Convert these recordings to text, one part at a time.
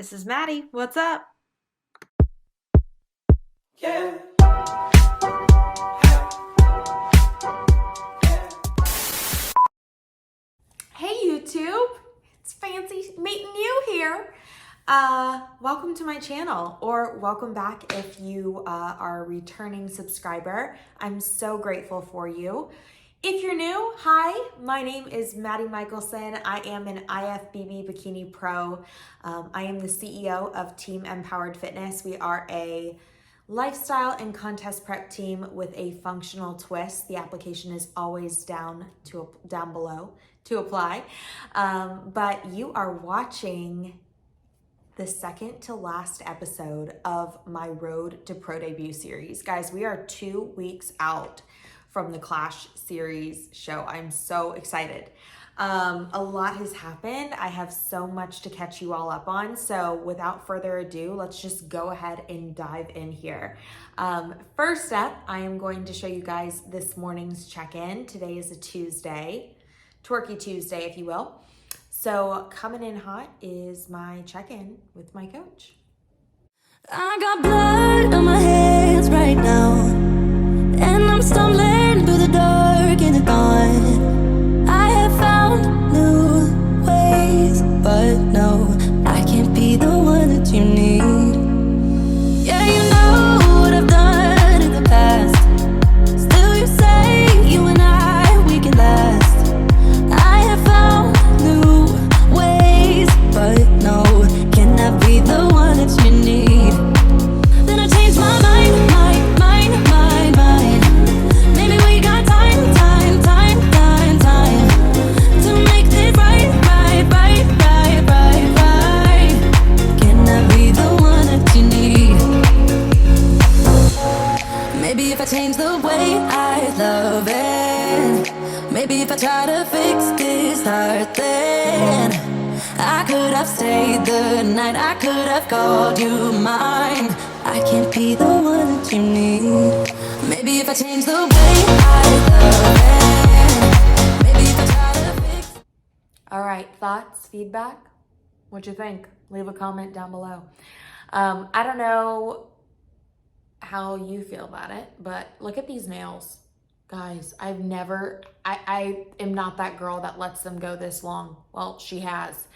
this is Maddie. What's up? Yeah. Hey YouTube, it's fancy meeting you here. Welcome to my channel, or welcome back if you are a returning subscriber. I'm so grateful for you. If you're new, hi, my name is Maddie Michelson. I am an IFBB Bikini Pro. I am the CEO of Team MPowered Fitness. We are a lifestyle and contest prep team with a functional twist. The application is always down below to apply. But you are watching the second to last episode of my Road to Pro Debut series. Guys, we are 2 weeks out from the Clash series show. I'm so excited. A lot has happened. I have so much to catch you all up on. So without further ado, let's just go ahead and dive in here. First up, I am going to show you guys this morning's check-in. Today is a Tuesday, Twerky Tuesday, if you will. So coming in hot is my check-in with my coach. I got blood on my hands right now, and I'm stumbling through the dark in the dawn. I have found new ways, but no, I can't be the one that you need. Yeah, you know what I've done in the past. Still you say you and I, we can last. I have found new ways, but no, cannot be the one that you need. Then I changed my mind. Maybe we got time to make this right. Cannot be the one that you need. Maybe if I change the way I love it, maybe if I try to fix this heart, then I could have stayed the night, I could have called you mine. I can't be the one that you need. Maybe if I change the way I love it, maybe if I try to fix. All right, thoughts, feedback? What'd you think? Leave a comment down below. I don't know how you feel about it, but look at these nails. Guys, I am not that girl that lets them go this long. Well, she has.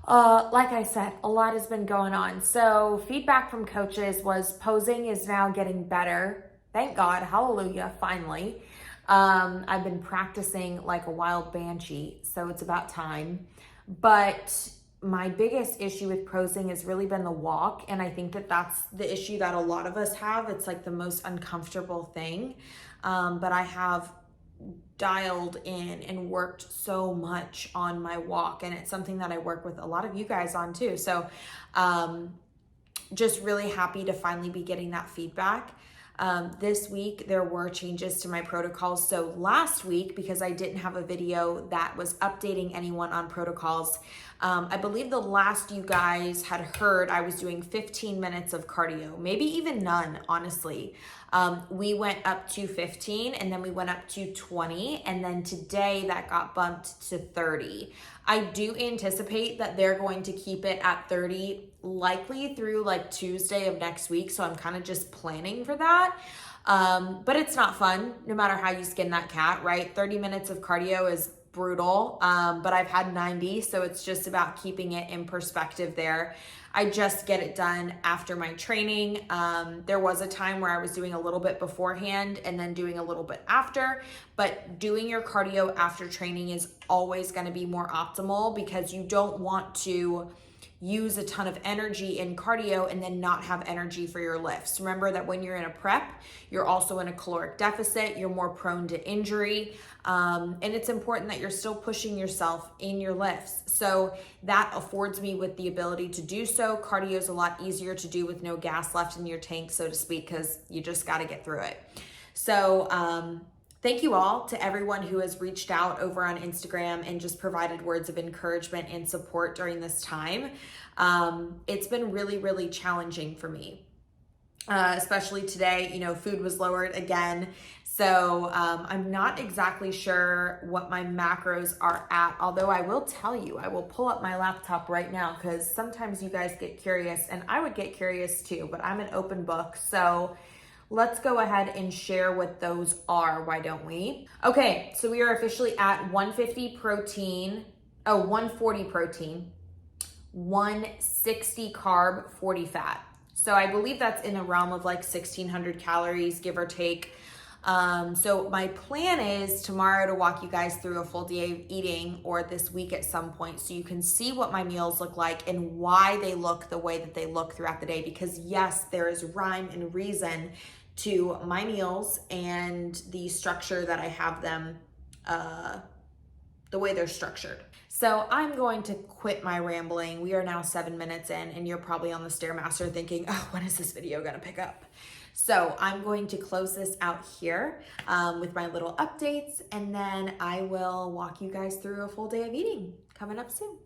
Like I said, a lot has been going on. So feedback from coaches was posing is now getting better. Thank God, hallelujah, finally. I've been practicing like a wild banshee, so it's about time. But my biggest issue with posing has really been the walk, and I think that that's the issue that a lot of us have. It's like the most uncomfortable thing. But I have dialed in and worked so much on my walk, and it's something that I work with a lot of you guys on too. So just really happy to finally be getting that feedback. This week there were changes to my protocols. So last week, because I didn't have a video that was updating anyone on protocols, I believe the last you guys had heard I was doing 15 minutes of cardio, maybe even none, honestly. We went up to 15 and then we went up to 20, and then today that got bumped to 30. I do anticipate that they're going to keep it at 30 likely through like Tuesday of next week, so I'm kind of just planning for that. But it's not fun no matter how you skin that cat, right? 30 minutes of cardio is brutal, but I've had 90, so it's just about keeping it in perspective there. I just get it done after my training. There was a time where I was doing a little bit beforehand and then doing a little bit after, but doing your cardio after training is always going to be more optimal, because you don't want to use a ton of energy in cardio and then not have energy for your lifts. Remember that when you're in a prep, you're also in a caloric deficit, you're more prone to injury, and it's important that you're still pushing yourself in your lifts. So that affords me with the ability to do so. Cardio is a lot easier to do with no gas left in your tank, so to speak, because you just got to get through it. So thank you all to everyone who has reached out over on Instagram and just provided words of encouragement and support during this time. It's been really, really challenging for me, especially today. You know, food was lowered again. So I'm not exactly sure what my macros are at, although I will tell you, I will pull up my laptop right now because sometimes you guys get curious and I would get curious too, but I'm an open book. So let's go ahead and share what those are. Why don't we? Okay, so we are officially at 140 protein, 160 carb, 40 fat. So I believe that's in the realm of like 1,600 calories, give or take. So my plan is tomorrow to walk you guys through a full day of eating, or this week at some point, so you can see what my meals look like and why they look the way that they look throughout the day. Because yes, there is rhyme and reason to my meals and the structure that I have them, the way they're structured. So I'm going to quit my rambling. We are now 7 minutes in and you're probably on the Stairmaster thinking, oh, when is this video gonna pick up? So I'm going to close this out here with my little updates, and then I will walk you guys through a full day of eating coming up soon.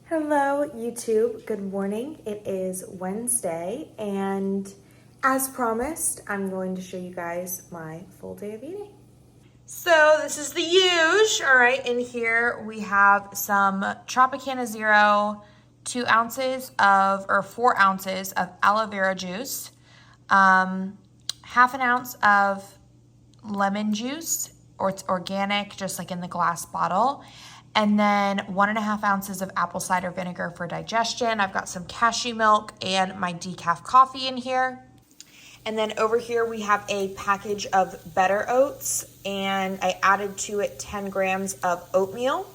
Hello, YouTube. Good morning. It is Wednesday, and as promised, I'm going to show you guys my full day of eating. So this is the huge. All right, in here we have some Tropicana Zero, 4 ounces of aloe vera juice, half an ounce of lemon juice, or it's organic, just like in the glass bottle, and then 1.5 ounces of apple cider vinegar for digestion. I've got some cashew milk and my decaf coffee in here. And then over here we have a package of Better Oats, and I added to it 10 grams of oatmeal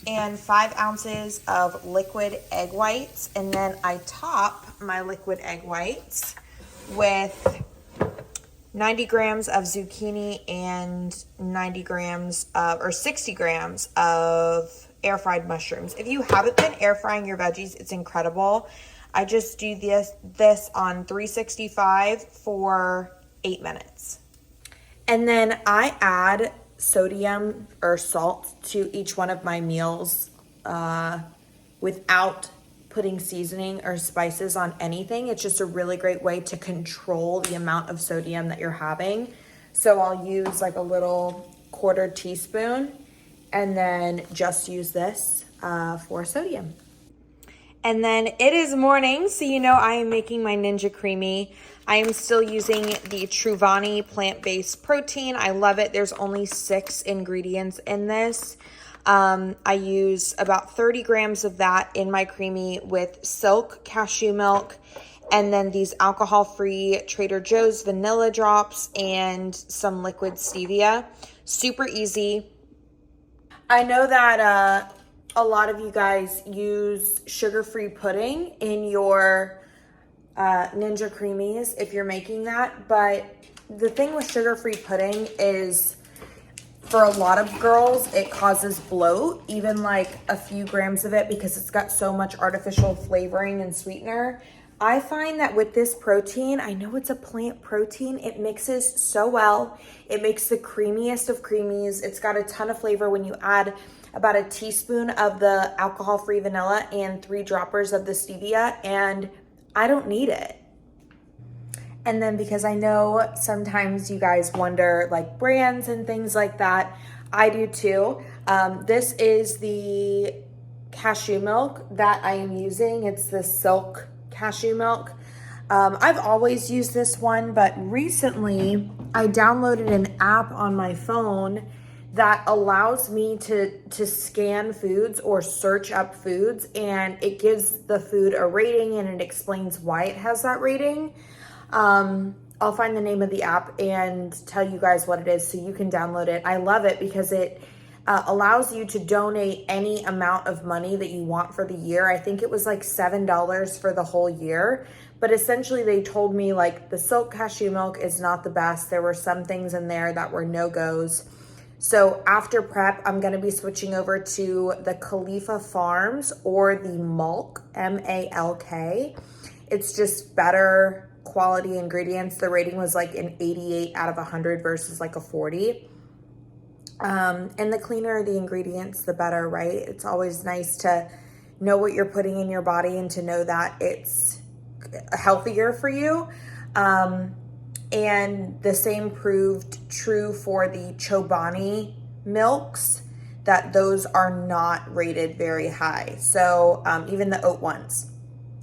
and 5 ounces of liquid egg whites. And then I top my liquid egg whites with 90 grams of zucchini and 60 grams of air fried mushrooms. If you haven't been air frying your veggies, it's incredible. I just do this on 365 for 8 minutes. And then I add sodium or salt to each one of my meals without putting seasoning or spices on anything. It's just a really great way to control the amount of sodium that you're having. So I'll use like a little 1/4 teaspoon and then just use this for sodium. And then it is morning, so you know I am making my Ninja Creamy. I am still using the Truvani plant-based protein. I love it. There's only 6 ingredients in this. I use about 30 grams of that in my creamy with silk cashew milk, and then these alcohol-free Trader Joe's vanilla drops and some liquid stevia. Super easy. I know that a lot of you guys use sugar-free pudding in your Ninja Creamies if you're making that, but the thing with sugar-free pudding is for a lot of girls it causes bloat, even like a few grams of it, because it's got so much artificial flavoring and sweetener. I find that with this protein, I know it's a plant protein, it mixes so well. It makes the creamiest of creamies. It's got a ton of flavor when you add about a teaspoon of the alcohol-free vanilla and 3 droppers of the stevia, and I don't need it. And then because I know sometimes you guys wonder like brands and things like that, I do too. This is the cashew milk that I am using. It's the silk cashew milk. I've always used this one, but recently I downloaded an app on my phone that allows me to scan foods or search up foods, and it gives the food a rating and it explains why it has that rating. I'll find the name of the app and tell you guys what it is so you can download it. I love it because it allows you to donate any amount of money that you want for the year. I think it was like $7 for the whole year, but essentially they told me like the silk cashew milk is not the best. There were some things in there that were no-goes. So after prep, I'm going to be switching over to the Khalifa Farms or the Malk, M-A-L-K. It's just better quality ingredients. The rating was like an 88 out of 100 versus like a 40. And the cleaner the ingredients, the better, right? It's always nice to know what you're putting in your body and to know that it's healthier for you. And the same proved true for the Chobani milks, that those are not rated very high. So even the oat ones,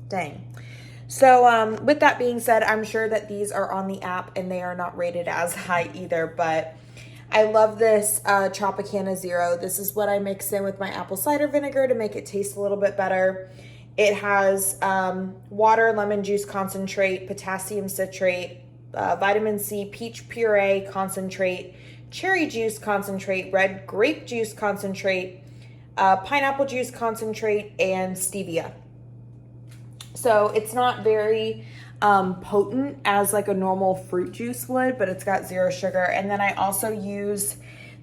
dang. So with that being said, I'm sure that these are on the app and they are not rated as high either, but I love this Tropicana Zero. This is what I mix in with my apple cider vinegar to make it taste a little bit better. It has water, lemon juice concentrate, potassium citrate, vitamin C, peach puree concentrate, cherry juice concentrate, red grape juice concentrate, pineapple juice concentrate, and stevia. So it's not very potent as like a normal fruit juice would, but it's got 0 sugar. And then I also use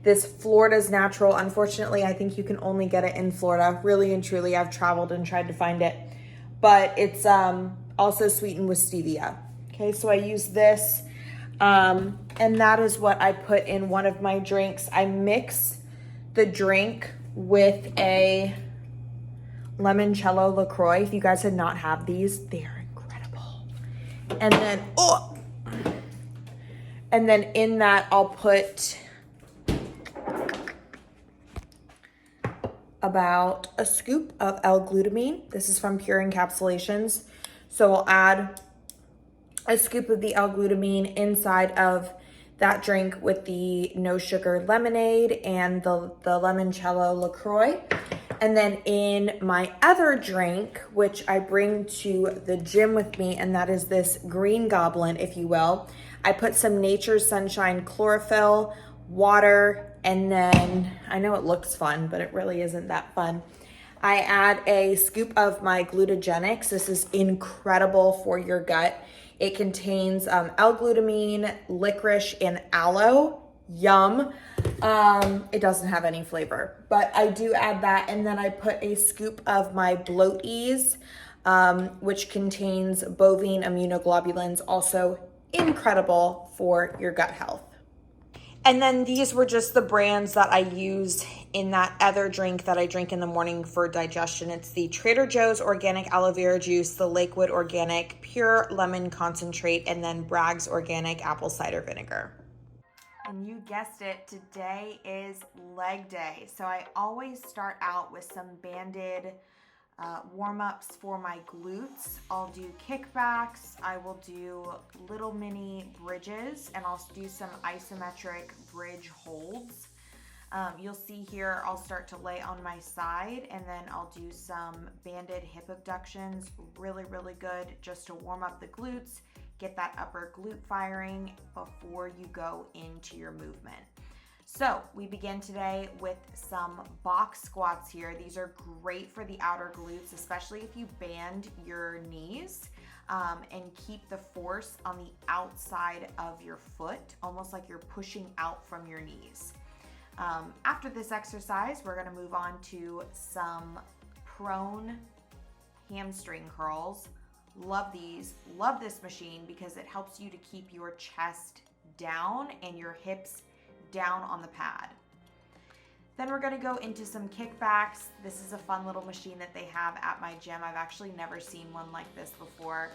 this Florida's Natural. Unfortunately, I think you can only get it in Florida. Really and truly, I've traveled and tried to find it. But it's also sweetened with stevia. Okay, so I use this. And that is what I put in one of my drinks. I mix the drink with a limoncello LaCroix. If you guys had not had these, they are incredible. And then in that, I'll put about a scoop of L-glutamine. This is from Pure Encapsulations. So I'll add a scoop of the L-glutamine inside of that drink with the no sugar lemonade and the limoncello LaCroix. And then in my other drink, which I bring to the gym with me, and that is this green goblin, if you will, I put some Nature's Sunshine chlorophyll, water, and then, I know it looks fun, but it really isn't that fun. I add a scoop of my Glutagenics. This is incredible for your gut. It contains L-glutamine, licorice, and aloe. Yum. It doesn't have any flavor, but I do add that. And then I put a scoop of my Bloat Ease, which contains bovine immunoglobulins, also incredible for your gut health. And then these were just the brands that I use in that other drink that I drink in the morning for digestion. It's the Trader Joe's Organic Aloe Vera Juice, the Lakewood Organic Pure Lemon Concentrate, and then Bragg's Organic Apple Cider Vinegar. And you guessed it, today is leg day. So I always start out with some banded warm-ups for my glutes. I'll do kickbacks, I will do little mini bridges, and I'll do some isometric bridge holds. You'll see here I'll start to lay on my side, and then I'll do some banded hip abductions. Really, really good just to warm up the glutes, get that upper glute firing before you go into your movement. So we begin today with some box squats here. These are great for the outer glutes, especially if you band your knees and keep the force on the outside of your foot, almost like you're pushing out from your knees. After this exercise, we're gonna move on to some prone hamstring curls. Love these, love this machine because it helps you to keep your chest down and your hips down on the pad. Then we're gonna go into some kickbacks. This is a fun little machine that they have at my gym. I've actually never seen one like this before.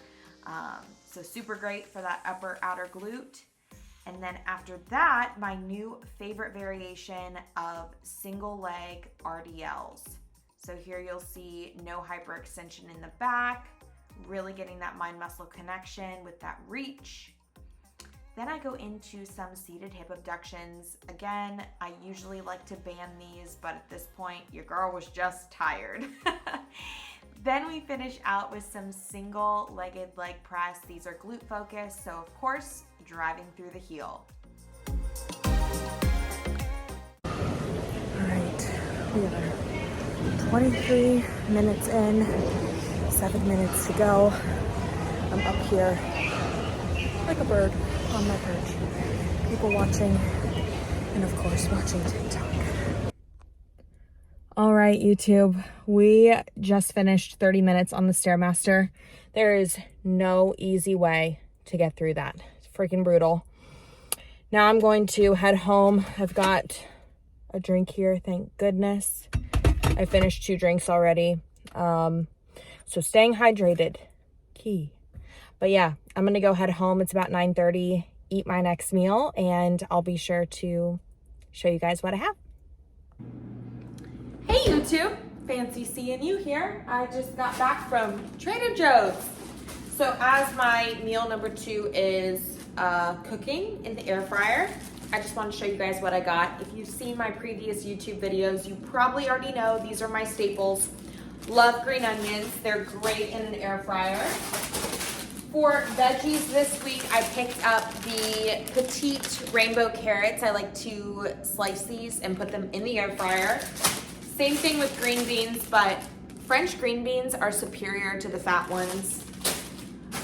So super great for that upper outer glute. And then after that, my new favorite variation of single leg RDLs. So here you'll see no hyperextension in the back, really getting that mind muscle connection with that reach. Then I go into some seated hip abductions. Again, I usually like to band these, but at this point, your girl was just tired. Then we finish out with some single-legged leg press. These are glute focused, so of course, driving through the heel. All right, we are 23 minutes in, 7 minutes to go. I'm up here like a bird on my perch. People watching, and of course, watching TikTok. All right, YouTube, we just finished 30 minutes on the Stairmaster. There is no easy way to get through that. It's freaking brutal. Now I'm going to head home. I've got a drink here, thank goodness. I finished 2 drinks already. So staying hydrated, key. But yeah, I'm gonna go head home. It's about 9:30. eat my next meal, and I'll be sure to show you guys what I have. Hey YouTube, fancy seeing you here. I just got back from Trader Joe's. So as my meal number 2 is cooking in the air fryer, I just want to show you guys what I got. If you've seen my previous YouTube videos, you probably already know these are my staples. Love green onions. They're great in an air fryer. For veggies this week, I picked up the petite rainbow carrots. I like to slice these and put them in the air fryer. Same thing with green beans, but French green beans are superior to the fat ones.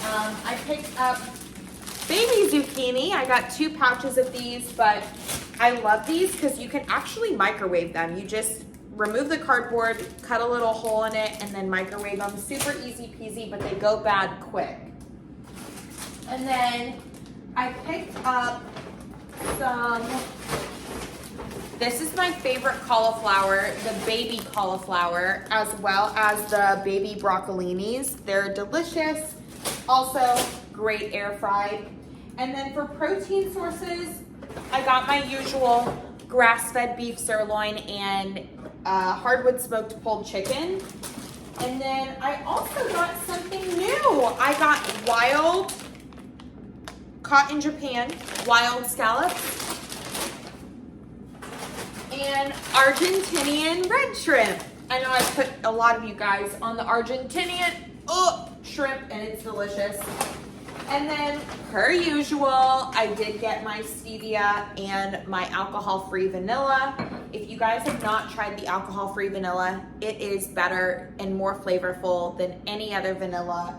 I picked up baby zucchini. I got 2 pouches of these, but I love these because you can actually microwave them. You just remove the cardboard, cut a little hole in it, and then microwave them. Super easy peasy, but they go bad quick. And then I picked up this is my favorite cauliflower, the baby cauliflower, as well as the baby broccolinis. They're delicious, also great air fried. And then for protein sources, I got my usual grass-fed beef sirloin and hardwood smoked pulled chicken. And then I also got something new. I got wild, caught in Japan, wild scallops, and Argentinian red shrimp. I know I put a lot of you guys on the Argentinian shrimp, and it's delicious. And then, per usual, I did get my stevia and my alcohol-free vanilla. If you guys have not tried the alcohol-free vanilla, it is better and more flavorful than any other vanilla.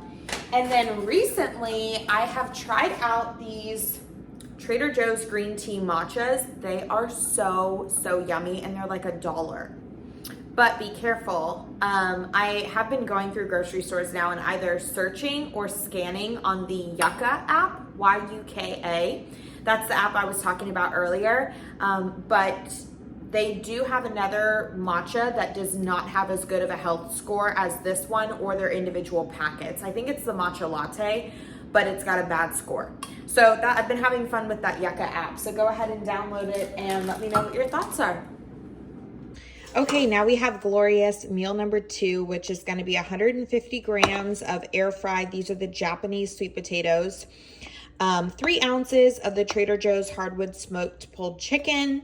And then recently, I have tried out these Trader Joe's green tea matchas. They are so yummy, and they're like $1. But be careful. I have been going through grocery stores now and either searching or scanning on the Yuka app, Y-U-K-A. That's the app I was talking about earlier. But they do have another matcha that does not have as good of a health score as this one or their individual packets. I think it's the matcha latte, but it's got a bad score. So I've been having fun with that Yuka app. So go ahead and download it and let me know what your thoughts are. Okay, now we have glorious meal number 2, which is going to be 150 grams of air fried. These are the Japanese sweet potatoes. 3 ounces of the Trader Joe's hardwood smoked pulled chicken.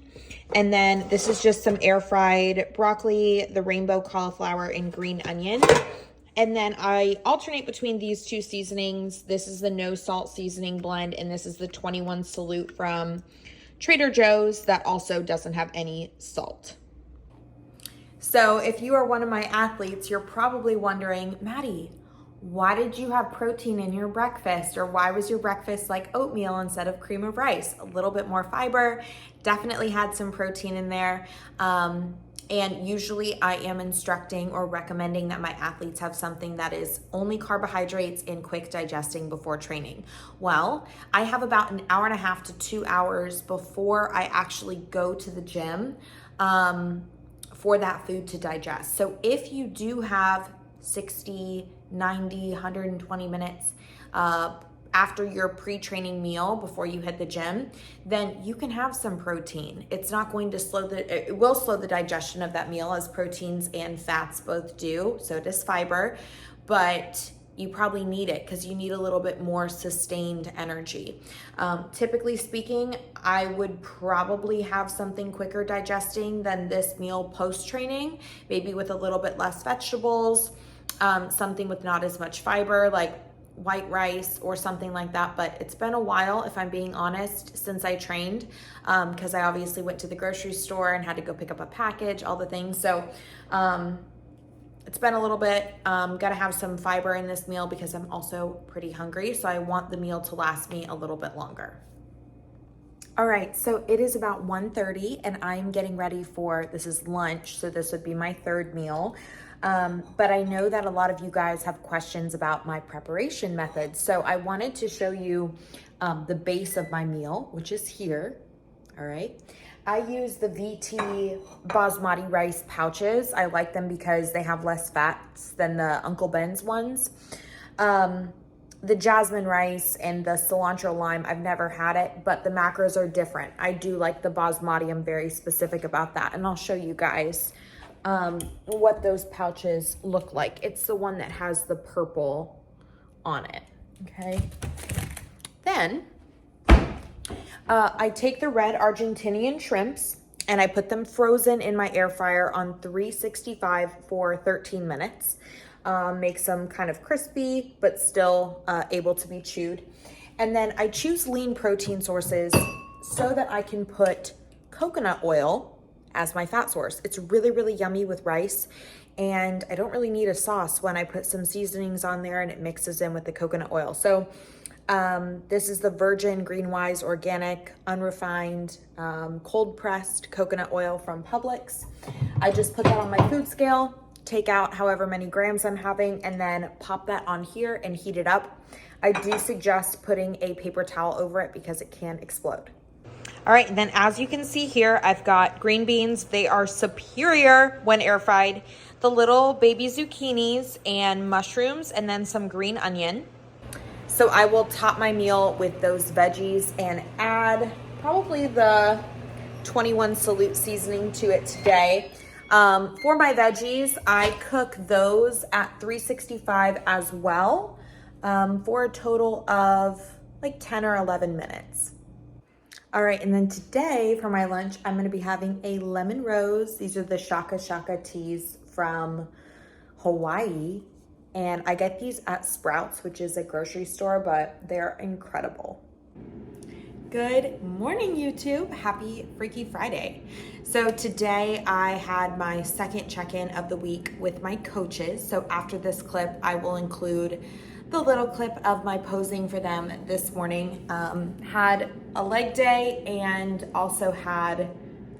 And then this is just some air fried broccoli, the rainbow cauliflower, and green onion. And then I alternate between these 2 seasonings. This is the no salt seasoning blend, and this is the 21 Salute from Trader Joe's that also doesn't have any salt. So if you are one of my athletes, you're probably wondering, Maddie, why did you have protein in your breakfast? Or why was your breakfast like oatmeal instead of cream of rice? A little bit more fiber, definitely had some protein in there. And usually I am instructing or recommending that my athletes have something that is only carbohydrates and quick digesting before training. Well, I have about an hour and a half to 2 hours before I actually go to the gym for that food to digest. So if you do have 60, 90, 120 minutes after your pre-training meal before you hit the gym, then you can have some protein. It's not going to it will slow the digestion of that meal, as proteins and fats both do. So does fiber, but you probably need it because you need a little bit more sustained energy. Typically speaking, I would probably have something quicker digesting than this meal post-training, maybe with a little bit less vegetables, something with not as much fiber, like white rice or something like that. But it's been a while, if I'm being honest, since I trained, because I obviously went to the grocery store and had to go pick up a package, all the things. So it's been a little bit. Gotta have some fiber in this meal because I'm also pretty hungry, so I want the meal to last me a little bit longer. All right, so it is about 1:30 and I'm getting ready for, this is lunch, so this would be my 3rd meal. But I know that a lot of you guys have questions about my preparation methods. So I wanted to show you the base of my meal, which is here. All right. I use the VT basmati rice pouches. I like them because they have less fats than the Uncle Ben's ones. the jasmine rice and the cilantro lime, I've never had it, but the macros are different. I do like the basmati. I'm very specific about that. And I'll show you guys what those pouches look like. It's the one that has the purple on it, okay? Then I take the red Argentinian shrimps and I put them frozen in my air fryer on 365 for 13 minutes. Makes them kind of crispy, but still able to be chewed. And then I choose lean protein sources so that I can put coconut oil as my fat source. It's really, really yummy with rice. And I don't really need a sauce when I put some seasonings on there and it mixes in with the coconut oil. So this is the virgin Greenwise organic, unrefined, cold pressed coconut oil from Publix. I just put that on my food scale, take out however many grams I'm having, and then pop that on here and heat it up. I do suggest putting a paper towel over it because it can explode. All right, and then as you can see here, I've got green beans. They are superior when air fried. The little baby zucchinis and mushrooms, and then some green onion. So I will top my meal with those veggies and add probably the 21 Salute seasoning to it today. For my veggies, I cook those at 365 as well, for a total of like 10 or 11 minutes. All right, and then today for my lunch, I'm gonna be having a lemon rose. These are the Shaka Shaka teas from Hawaii. And I get these at Sprouts, which is a grocery store, but they're incredible. Good morning, YouTube. Happy Freaky Friday. So today I had my second check-in of the week with my coaches. So after this clip, I will include the little clip of my posing for them this morning. Had a leg day and also had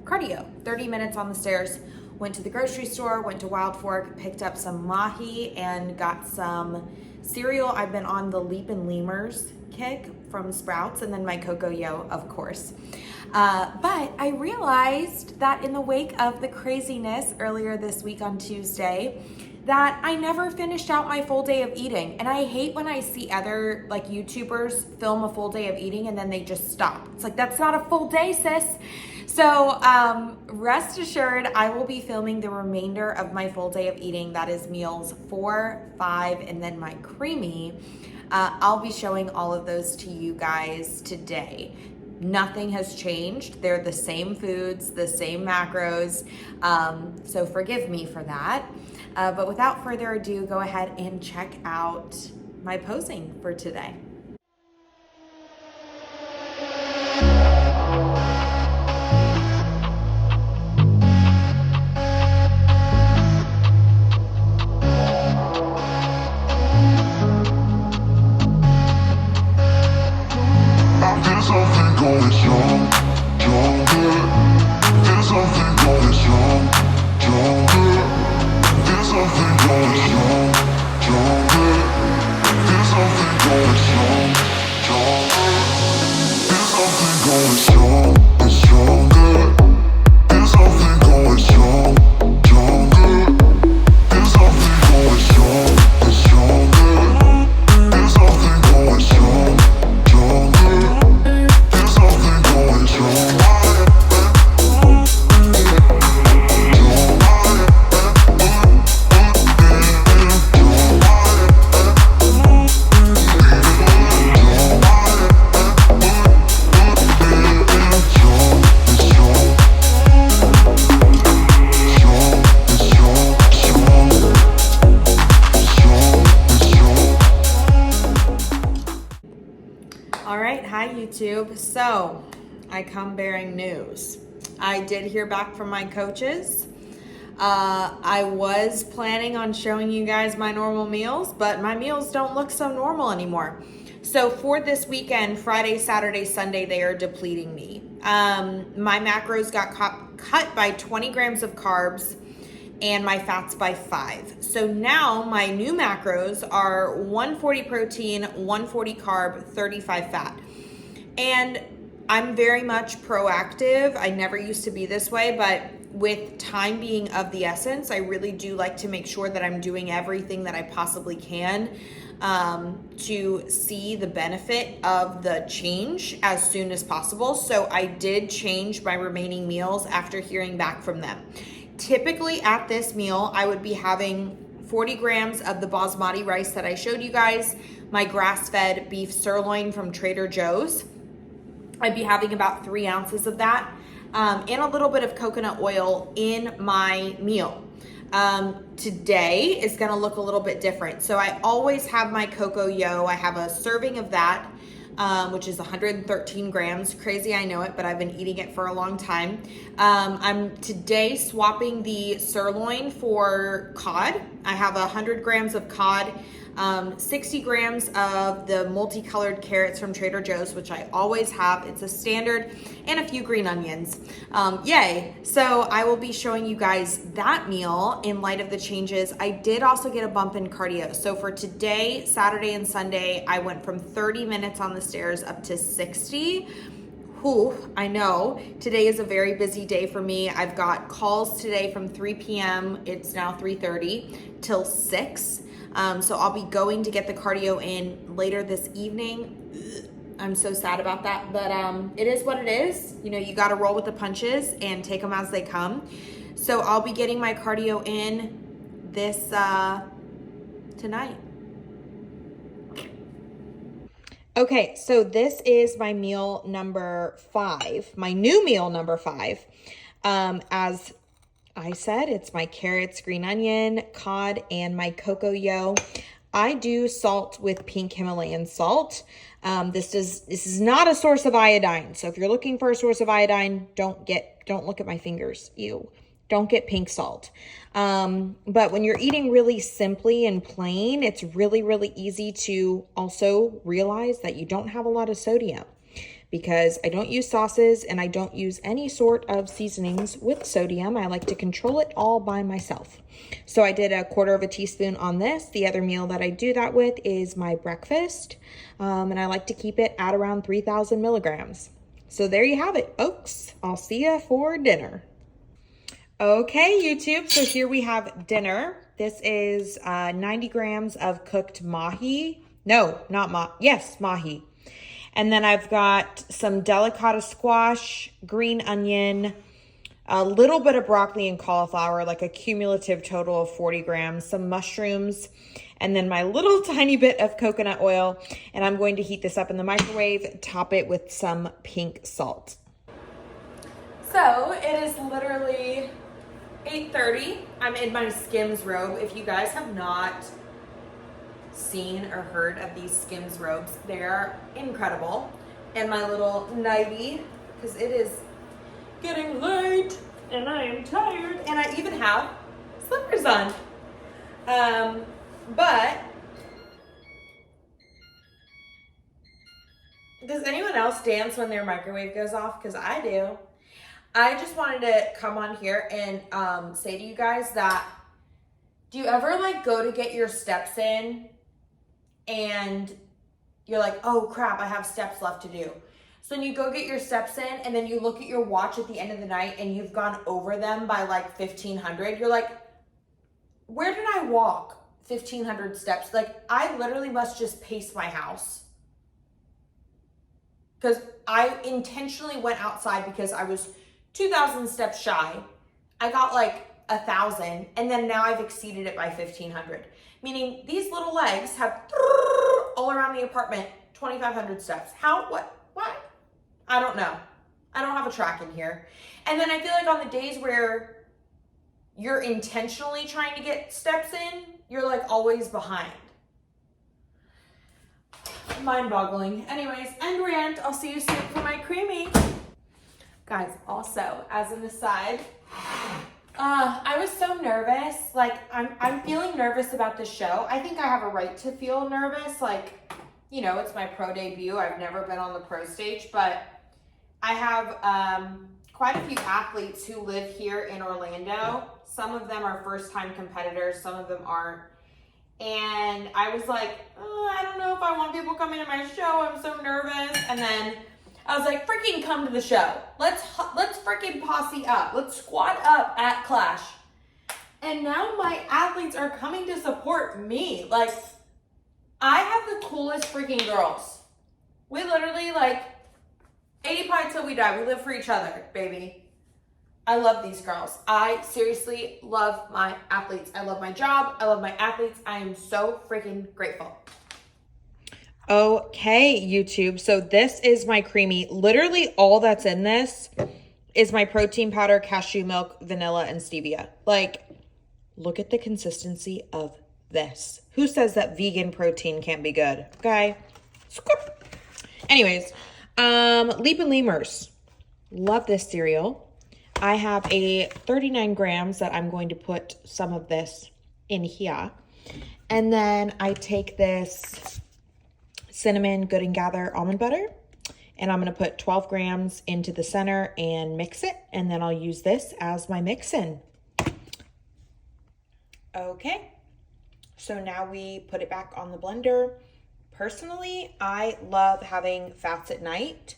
cardio, 30 minutes on the stairs. Went to the grocery store, went to Wild Fork, picked up some mahi and got some cereal. I've been on the Leap and Lemurs kick from Sprouts, and then my Cocoa Yo, of course. But I realized that in the wake of the craziness earlier this week on Tuesday, that I never finished out my full day of eating. And I hate when I see other like YouTubers film a full day of eating and then they just stop. It's like, that's not a full day, sis. So rest assured, I will be filming the remainder of my full day of eating. That is meals 4, 5, and then my creamy. I'll be showing all of those to you guys today. Nothing has changed. They're the same foods, the same macros. So forgive me for that. But without further ado, go ahead and check out my posing for today. YouTube. So I come bearing news. I did hear back from my coaches. I was planning on showing you guys my normal meals, but my meals don't look so normal anymore. So for this weekend, Friday, Saturday, Sunday, they are depleting me. My macros got cut by 20 grams of carbs and my fats by 5. So now my new macros are 140 protein, 140 carb, 35 fat. And I'm very much proactive. I never used to be this way, but with time being of the essence, I really do like to make sure that I'm doing everything that I possibly can to see the benefit of the change as soon as possible. So I did change my remaining meals after hearing back from them. Typically at this meal, I would be having 40 grams of the basmati rice that I showed you guys, my grass-fed beef sirloin from Trader Joe's. I'd be having about 3 ounces of that, and a little bit of coconut oil in my meal. Today is gonna look a little bit different. So I always have my Cocoa Yo. I have a serving of that, which is 113 grams. Crazy, I know it, but I've been eating it for a long time. I'm today swapping the sirloin for cod. I have 100 grams of cod, 60 grams of the multicolored carrots from Trader Joe's, which I always have. It's a standard, and a few green onions. Yay. So I will be showing you guys that meal in light of the changes. I did also get a bump in cardio. So for today, Saturday and Sunday, I went from 30 minutes on the stairs up to 60. Whew, I know today is a very busy day for me. I've got calls today from 3 p.m. It's now 3:30 till 6. So I'll be going to get the cardio in later this evening. I'm so sad about that, but it is what it is. You know, you got to roll with the punches and take them as they come. So I'll be getting my cardio in this tonight. Okay, so this is my meal number 5, my new meal number 5. As I said, it's my carrots, green onion, cod, and my Cocoa Yo. I do salt with pink Himalayan salt. This is not a source of iodine. So if you're looking for a source of iodine, don't look at my fingers. Ew. Don't get pink salt. But when you're eating really simply and plain, it's really, really easy to also realize that you don't have a lot of sodium, because I don't use sauces and I don't use any sort of seasonings with sodium. I like to control it all by myself. So I did 1/4 teaspoon on this. The other meal that I do that with is my breakfast. And I like to keep it at around 3,000 milligrams. So there you have it, folks. I'll see you for dinner. Okay, YouTube, so here we have dinner. This is 90 grams of cooked mahi. No, not mahi. And then I've got some delicata squash, green onion, a little bit of broccoli and cauliflower, like a cumulative total of 40 grams, some mushrooms, and then my little tiny bit of coconut oil. And I'm going to heat this up in the microwave, top it with some pink salt. So it is literally 8:30. I'm in my Skims robe. If you guys have not seen or heard of these Skims robes, they're incredible. And my little nightie, because it is getting late and I am tired, and I even have slippers on. But does anyone else dance when their microwave goes off? Because I do. I just wanted to come on here and say to you guys that, do you ever like go to get your steps in and you're like, oh crap, I have steps left to do. So then you go get your steps in and then you look at your watch at the end of the night and you've gone over them by like 1,500. You're like, where did I walk 1,500 steps? Like, I literally must just pace my house. Because I intentionally went outside because I was 2,000 steps shy. I got like 1,000, and then now I've exceeded it by 1,500. Meaning these little legs have all around the apartment 2,500 steps. How? What? I don't know. I don't have a track in here. And then I feel like on the days where you're intentionally trying to get steps in, you're like always behind. Mind-boggling. Anyways, end rant. I'll see you soon for my creamy. Guys, also, as an aside, I was so nervous. Like, I'm feeling nervous about the show. I think I have a right to feel nervous. Like, you know, it's my pro debut. I've never been on the pro stage, but I have quite a few athletes who live here in Orlando. Some of them are first-time competitors. Some of them aren't. And I was like, I don't know if I want people coming to my show. I'm so nervous. And then I was like, freaking come to the show. Let's freaking posse up. Let's squad up at Clash. And now my athletes are coming to support me. Like, I have the coolest freaking girls. We literally, like, 80 pints till we die. We live for each other, baby. I love these girls. I seriously love my athletes. I love my job. I love my athletes. I am so freaking grateful. Okay, YouTube. So this is my creamy. Literally all that's in this is my protein powder, cashew milk, vanilla, and stevia. Like, look at the consistency of this. Who says that vegan protein can't be good? Okay. Anyways, Leap and Lemurs. Love this cereal. I have a 39 grams that I'm going to put some of this in here. And then I take this cinnamon Good and Gather almond butter, and I'm going to put 12 grams into the center and mix it, and then I'll use this as my mix-in. Okay, so now we put it back on the blender. Personally, I love having fats at night.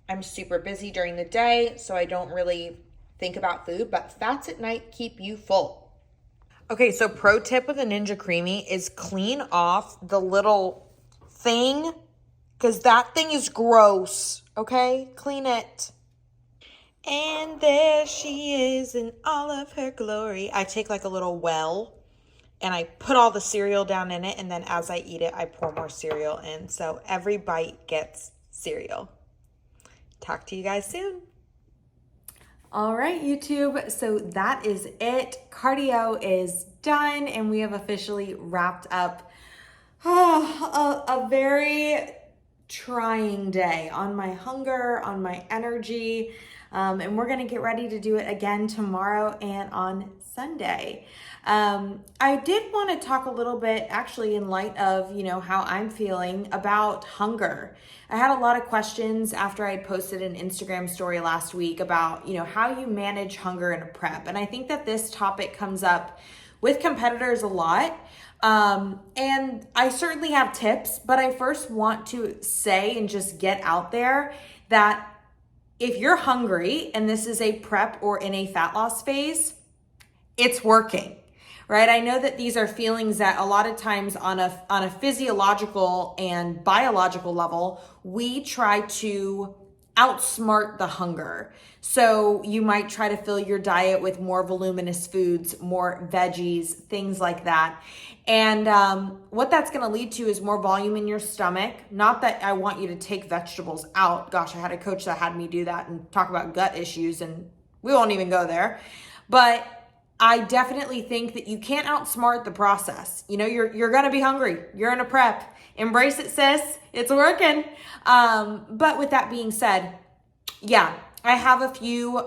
I'm super busy during the day, so I don't really think about food, but fats at night keep you full. Okay, so pro tip with a Ninja Creamy is clean off the little thing, because that thing is gross. Okay, clean it. And there she is in all of her glory. I take like a little well and I put all the cereal down in it, and then as I eat it, I pour more cereal in. So every bite gets cereal. Talk to you guys soon. All right, YouTube. So that is it. Cardio is done, and we have officially wrapped up a very trying day on my hunger, on my energy, and we're gonna get ready to do it again tomorrow and on Sunday. I did want to talk a little bit, actually, in light of, how I'm feeling about hunger. I had a lot of questions after I posted an Instagram story last week about, how you manage hunger in a prep. And I think that this topic comes up with competitors a lot. And I certainly have tips, but I first want to say and just get out there that if you're hungry and this is a prep or in a fat loss phase, it's working, right? I know that these are feelings that a lot of times on a physiological and biological level, we try to outsmart the hunger. So you might try to fill your diet with more voluminous foods, more veggies, things like that. And what that's going to lead to is more volume in your stomach. Not that I want you to take vegetables out. Gosh, I had a coach that had me do that and talk about gut issues, and we won't even go there. But I definitely think that you can't outsmart the process. You're going to be hungry. You're in a prep. Embrace it, sis. It's working. But with that being said, yeah, I have a few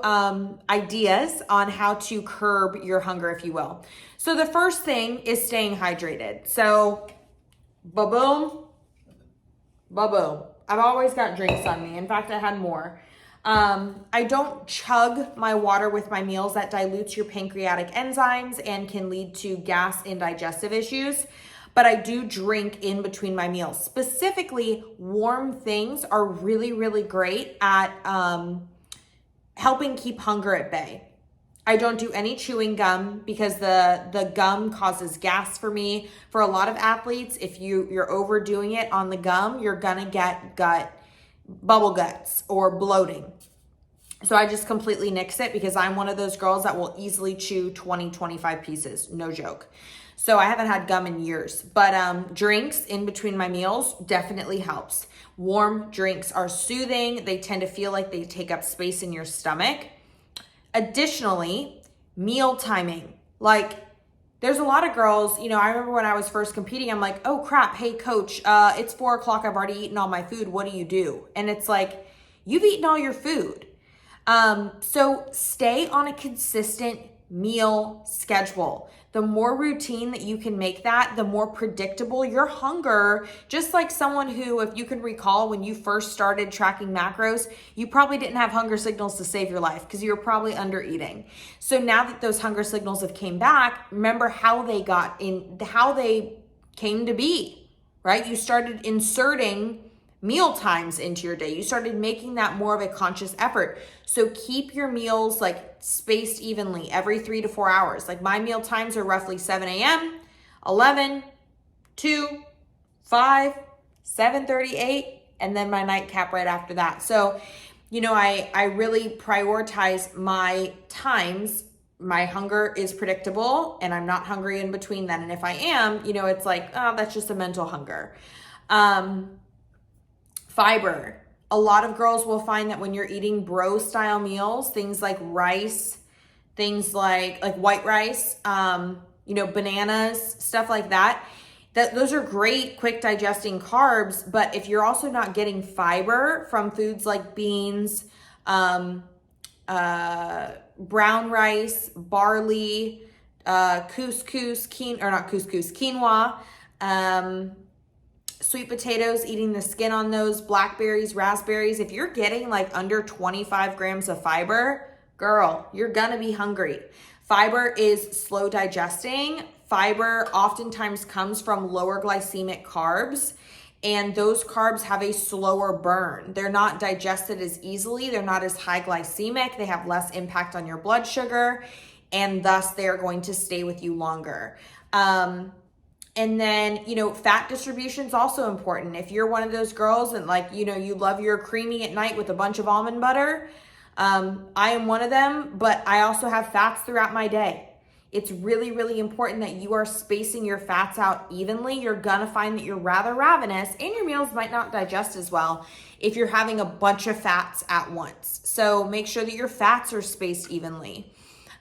ideas on how to curb your hunger, if you will. So the first thing is staying hydrated. So, ba-boom, ba-boom. I've always got drinks on me. In fact, I had more. I don't chug my water with my meals. That dilutes your pancreatic enzymes and can lead to gas and digestive issues. But I do drink in between my meals. Specifically, warm things are really, really great at helping keep hunger at bay. I don't do any chewing gum because the gum causes gas for me. For a lot of athletes, if you're overdoing it on the gum, you're gonna get bubble guts or bloating. So I just completely nix it because I'm one of those girls that will easily chew 20, 25 pieces, no joke. So I haven't had gum in years, but drinks in between my meals definitely helps. Warm drinks are soothing. They tend to feel like they take up space in your stomach. Additionally, meal timing. Like, there's a lot of girls, I remember when I was first competing, I'm like, oh crap, hey coach, it's 4:00, I've already eaten all my food, what do you do? And it's like, you've eaten all your food. So stay on a consistent meal schedule. The more routine that you can make that, the more predictable your hunger. Just like someone who, if you can recall, when you first started tracking macros, you probably didn't have hunger signals to save your life because you were probably under eating. So now that those hunger signals have came back, remember how they came to be, right? You started inserting meal times into your day. You started making that more of a conscious effort. So keep your meals like spaced evenly every 3 to 4 hours. Like my meal times are roughly 7 a.m., 11, 2, 5, 7:30, 8, and then my nightcap right after that. So, you know, I really prioritize my times. My hunger is predictable and I'm not hungry in between then. And if I am, you know, it's like, oh, that's just a mental hunger. Fiber. A lot of girls will find that when you're eating bro style meals, things like rice, things like white rice, you know, bananas, stuff like that, those are great, quick digesting carbs. But if you're also not getting fiber from foods like beans, brown rice, barley, quinoa, sweet potatoes, eating the skin on those, blackberries, raspberries. If you're getting like under 25 grams of fiber, girl, you're gonna be hungry. Fiber is slow digesting. Fiber oftentimes comes from lower glycemic carbs, and those carbs have a slower burn. They're not digested as easily. They're not as high glycemic. They have less impact on your blood sugar, and thus they're going to stay with you longer. And then, you know, fat distribution is also important. If you're one of those girls and like, you know, you love your creamy at night with a bunch of almond butter, I am one of them, but I also have fats throughout my day. It's really, really important that you are spacing your fats out evenly. You're gonna find that you're rather ravenous and your meals might not digest as well if you're having a bunch of fats at once. So make sure that your fats are spaced evenly.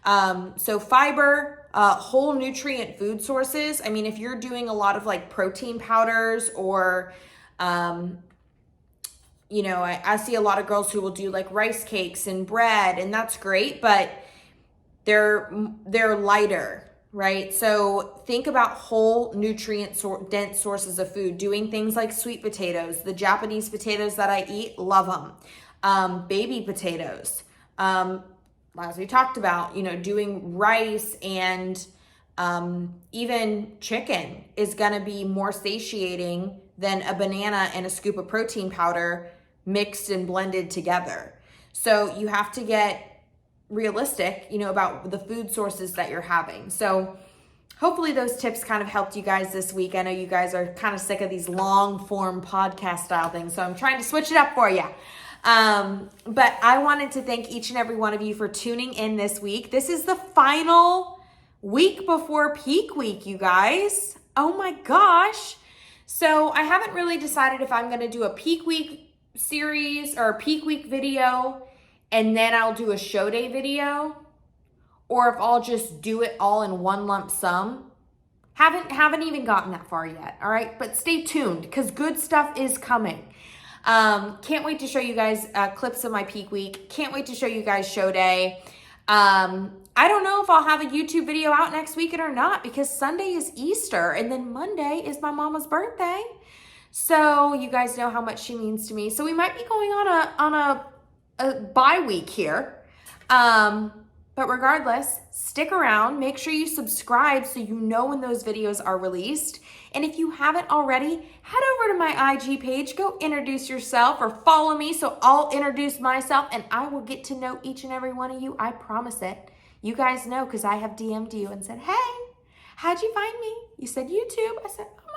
So fiber, whole nutrient food sources. I mean, if you're doing a lot of like protein powders or, you know, I see a lot of girls who will do like rice cakes and bread, and that's great, but they're lighter, right? So think about whole nutrient dense sources of food, doing things like sweet potatoes, the Japanese potatoes that I eat, love them. Baby potatoes, as we talked about, you know, doing rice and even chicken is gonna be more satiating than a banana and a scoop of protein powder mixed and blended together. So you have to get realistic, you know, about the food sources that you're having. So hopefully those tips kind of helped you guys this week. I know you guys are kind of sick of these long form podcast style things, so I'm trying to switch it up for you. But I wanted to thank each and every one of you for tuning in this week. This is the final week before peak week, you guys. Oh my gosh. So I haven't really decided if I'm going to do a peak week series or a peak week video and then I'll do a show day video, or if I'll just do it all in one lump sum. Haven't even gotten that far yet. All right. But stay tuned because good stuff is coming. Can't wait to show you guys clips of my peak week. Can't wait to show you guys show day. I don't know if I'll have a YouTube video out next week or not because Sunday is Easter and then Monday is my mama's birthday. So you guys know how much she means to me. So we might be going on a bye week here. But regardless, stick around. Make sure you subscribe so you know when those videos are released. And if you haven't already, head over to my IG page, go introduce yourself or follow me so I'll introduce myself and I will get to know each and every one of you. I promise it. You guys know because I have DM'd you and said, hey, how'd you find me? You said YouTube. I said, oh my God.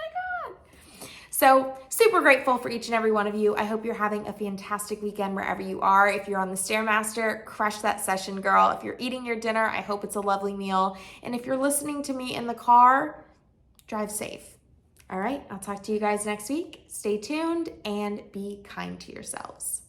So super grateful for each and every one of you. I hope you're having a fantastic weekend wherever you are. If you're on the Stairmaster, crush that session, girl. If you're eating your dinner, I hope it's a lovely meal. And if you're listening to me in the car, drive safe. All right, I'll talk to you guys next week. Stay tuned and be kind to yourselves.